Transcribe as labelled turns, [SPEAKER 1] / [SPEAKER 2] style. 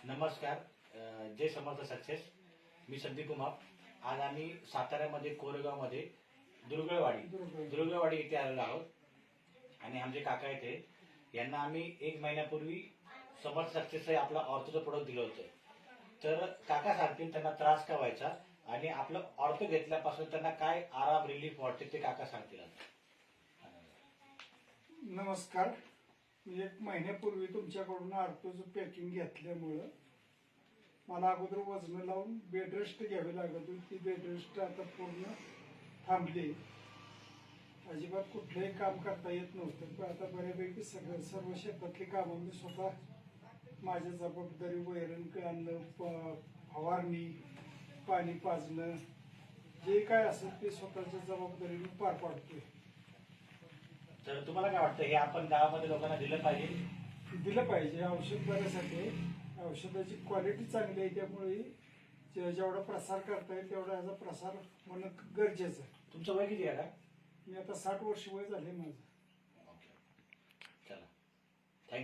[SPEAKER 1] नमस्कार. जय समर्थ सक्सेस. मी संदीप उमाप. आज आम्ही साताऱ्यामध्ये कोरेगावमध्ये दुर्गवाडी इथे आलेलो आहोत आणि आमचे काका येथे यांना आम्ही 1 महिन्यापूर्वी समर्थ सक्सेस हे आपलं ऑर्थोचं प्रोडक्ट दिलं होतं. तर काका सांगतील त्यांना त्रास का व्हायचा आणि आपलं ऑर्थो घेतल्यापासून त्यांना काय आराम रिलीफ वाटते ते काका सांगतील.
[SPEAKER 2] नमस्कार. मी 1 महिन्यापूर्वी तुमच्याकडून ऑर्थोचं पॅकिंग घेतल्यामुळं मला अगोदर वजन लावून बेड रेस्ट घ्यावी लागत होती. ती बेड रेस्ट आता पूर्ण थांबली. अजिबात कुठलंही काम करता येत नव्हतं. पण आता बऱ्यापैकी सर्व शेतातली कामं मी स्वतः माझ्या जबाबदारी, वैरण आणणं, फवारणी, पाणी पाजणं, जे काय असेल ते स्वतःच्या जबाबदारीने पार पाडतोय.
[SPEAKER 1] तर तुम्हाला काय वाटतं हे आपण गावामध्ये लोकांना दिलं पाहिजे?
[SPEAKER 2] दिलं पाहिजे. औषध बऱ्यासाठी औषधाची क्वालिटी चांगली आहे, त्यामुळे जेवढा प्रसार करता येईल तेवढा याचा प्रसार होणं गरजेचं आहे.
[SPEAKER 1] तुमचं वय किती आहे का?
[SPEAKER 2] मी आता 60 वर्ष वय झाले माझं.